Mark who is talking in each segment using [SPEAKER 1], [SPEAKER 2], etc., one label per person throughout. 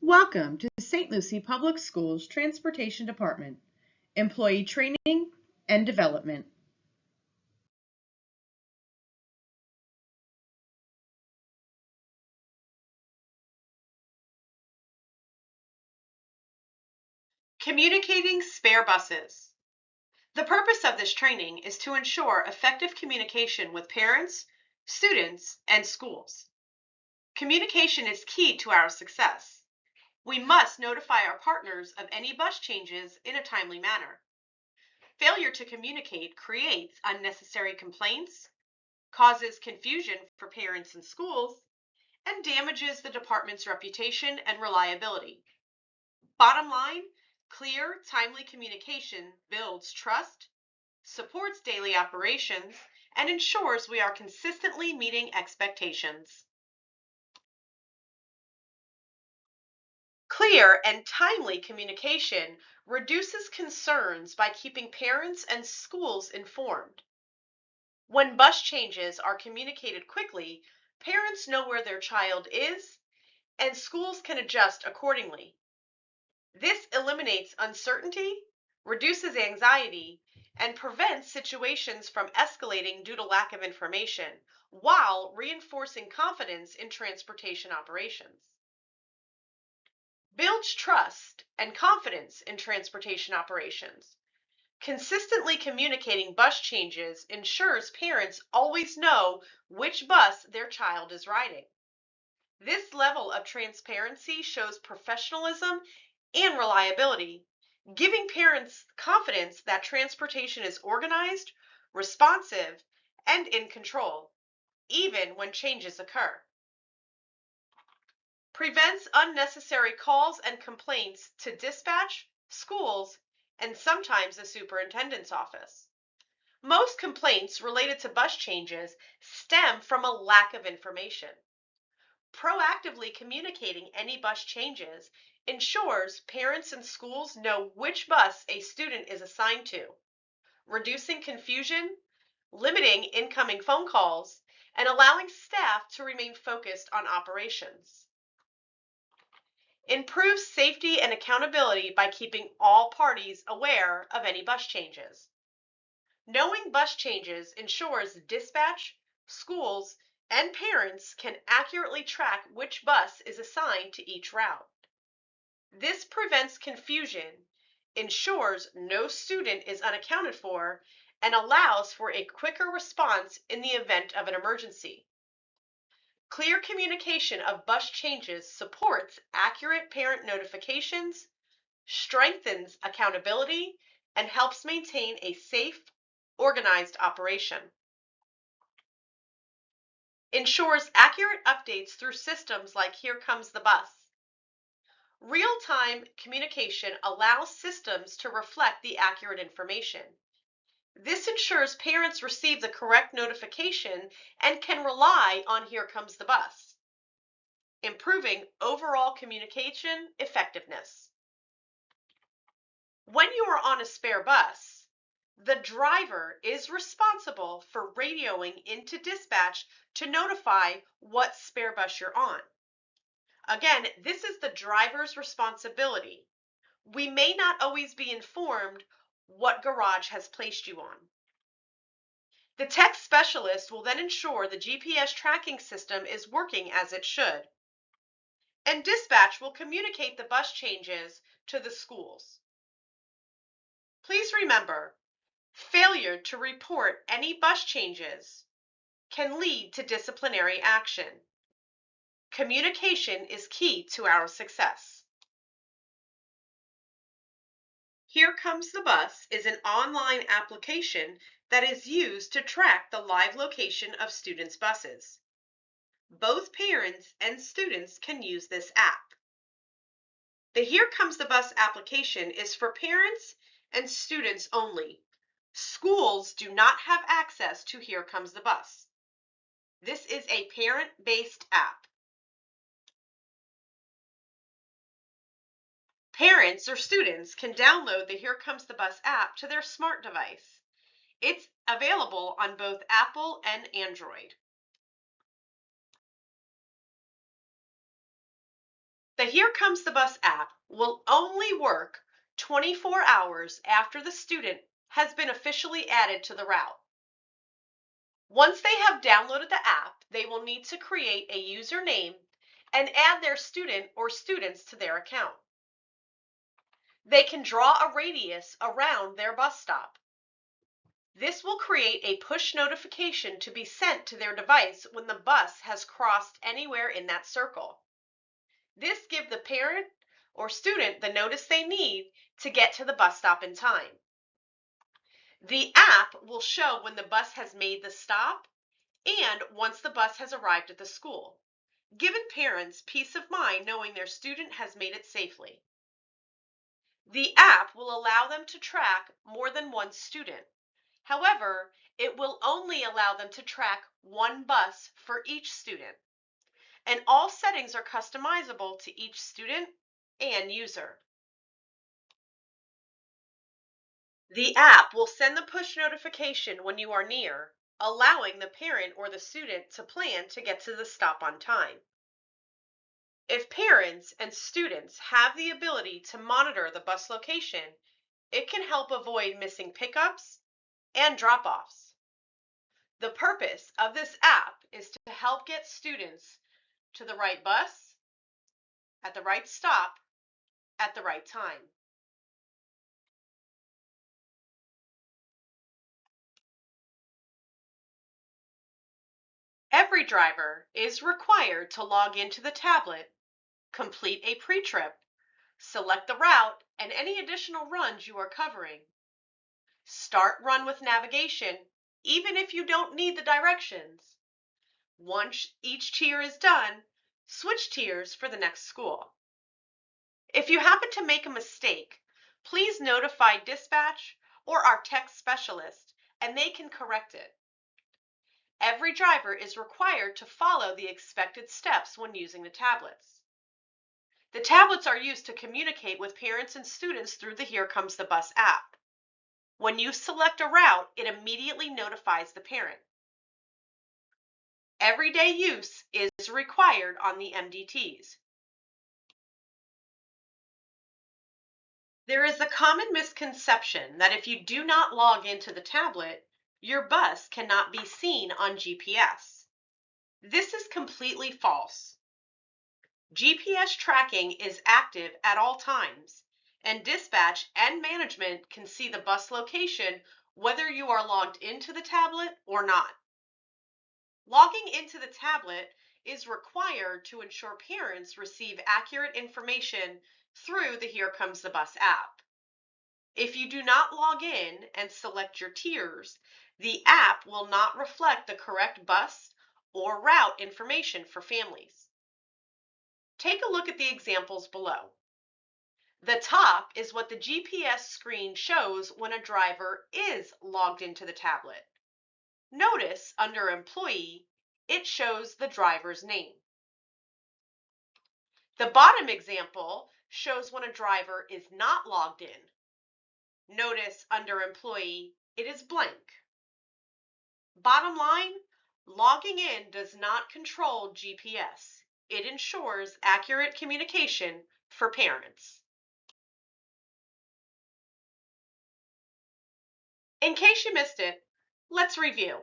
[SPEAKER 1] Welcome to St. Lucie Public Schools Transportation Department, Employee Training and Development.
[SPEAKER 2] Communicating spare buses. The purpose of this training is to ensure effective communication with parents, students, and schools. Communication is key to our success. We must notify our partners of any bus changes in a timely manner. Failure to communicate creates unnecessary complaints, causes confusion for parents and schools, and damages the department's reputation and reliability. Bottom line, clear, timely communication builds trust, supports daily operations, and ensures we are consistently meeting expectations. Clear and timely communication reduces concerns by keeping parents and schools informed. When bus changes are communicated quickly, parents know where their child is, and schools can adjust accordingly. This eliminates uncertainty, reduces anxiety, and prevents situations from escalating due to lack of information, while reinforcing confidence in transportation operations. Builds trust and confidence in transportation operations. Consistently communicating bus changes ensures parents always know which bus their child is riding. This level of transparency shows professionalism and reliability, giving parents confidence that transportation is organized, responsive, and in control, even when changes occur. Prevents unnecessary calls and complaints to dispatch, schools, and sometimes the superintendent's office. Most complaints related to bus changes stem from a lack of information. Proactively communicating any bus changes ensures parents and schools know which bus a student is assigned to, reducing confusion, limiting incoming phone calls, and allowing staff to remain focused on operations. Improves safety and accountability by keeping all parties aware of any bus changes. Knowing bus changes ensures dispatch, schools, and parents can accurately track which bus is assigned to each route. This prevents confusion, ensures no student is unaccounted for, and allows for a quicker response in the event of an emergency. Clear communication of bus changes supports accurate parent notifications, strengthens accountability, and helps maintain a safe, organized operation. Ensures accurate updates through systems like Here Comes the Bus. Real-time communication allows systems to reflect the accurate information. This ensures parents receive the correct notification and can rely on Here Comes the Bus, improving overall communication effectiveness. When you are on a spare bus, the driver is responsible for radioing into dispatch to notify what spare bus you're on. Again, this is the driver's responsibility. We may not always be informed what garage has placed you on. The tech specialist will then ensure the GPS tracking system is working as it should. And dispatch will communicate the bus changes to the schools. Please remember, failure to report any bus changes can lead to disciplinary action. Communication is key to our success. Here Comes the Bus is an online application that is used to track the live location of students' buses. Both parents and students can use this app. The Here Comes the Bus application is for parents and students only. Schools do not have access to Here Comes the Bus. This is a parent-based app. Parents or students can download the Here Comes the Bus app to their smart device. It's available on both Apple and Android. The Here Comes the Bus app will only work 24 hours after the student has been officially added to the route. Once they have downloaded the app, they will need to create a username and add their student or students to their account. They can draw a radius around their bus stop. This will create a push notification to be sent to their device when the bus has crossed anywhere in that circle. This gives the parent or student the notice they need to get to the bus stop in time. The app will show when the bus has made the stop and once the bus has arrived at the school, giving parents peace of mind knowing their student has made it safely. The app will allow them to track more than one student. However, it will only allow them to track one bus for each student, and all settings are customizable to each student and user. The app will send the push notification when you are near, allowing the parent or the student to plan to get to the stop on time. If parents and students have the ability to monitor the bus location, it can help avoid missing pickups and drop-offs. The purpose of this app is to help get students to the right bus, at the right stop, at the right time. Every driver is required to log into the tablet, complete a pre-trip, select the route and any additional runs you are covering. Start run with navigation, even if you don't need the directions. Once each tier is done, switch tiers for the next school. If you happen to make a mistake, please notify dispatch or our tech specialist and they can correct it. Every driver is required to follow the expected steps when using the tablets. The tablets are used to communicate with parents and students through the Here Comes the Bus app. When you select a route, it immediately notifies the parent. Everyday use is required on the MDTs. There is a common misconception that if you do not log into the tablet, your bus cannot be seen on GPS. This is completely false. GPS tracking is active at all times, and dispatch and management can see the bus location whether you are logged into the tablet or not. Logging into the tablet is required to ensure parents receive accurate information through the Here Comes the Bus app. If you do not log in and select your tiers, the app will not reflect the correct bus or route information for families. Take a look at the examples below. The top is what the GPS screen shows when a driver is logged into the tablet. Notice under Employee, it shows the driver's name. The bottom example shows when a driver is not logged in. Notice under Employee, it is blank. Bottom line, logging in does not control GPS. It ensures accurate communication for parents. In case you missed it, let's review.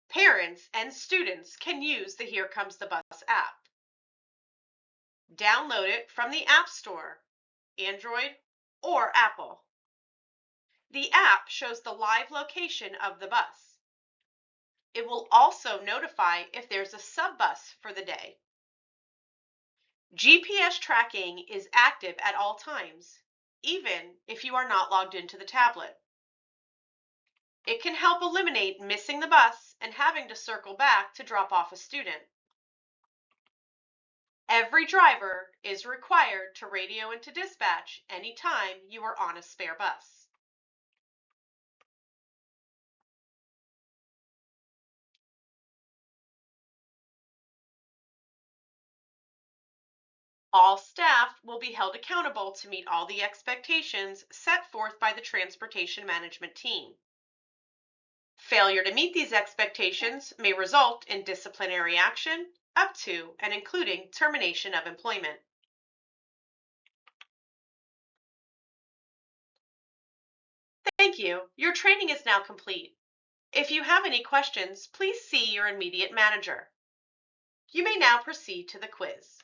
[SPEAKER 2] Parents and students can use the Here Comes the Bus app. Download it from the App Store, Android or Apple. The app shows the live location of the bus. It will also notify if there's a sub-bus for the day. GPS tracking is active at all times, even if you are not logged into the tablet. It can help eliminate missing the bus and having to circle back to drop off a student. Every driver is required to radio into dispatch anytime you are on a spare bus. All staff will be held accountable to meet all the expectations set forth by the transportation management team. Failure to meet these expectations may result in disciplinary action up to and including termination of employment. Thank you. Your training is now complete. If you have any questions, please see your immediate manager. You may now proceed to the quiz.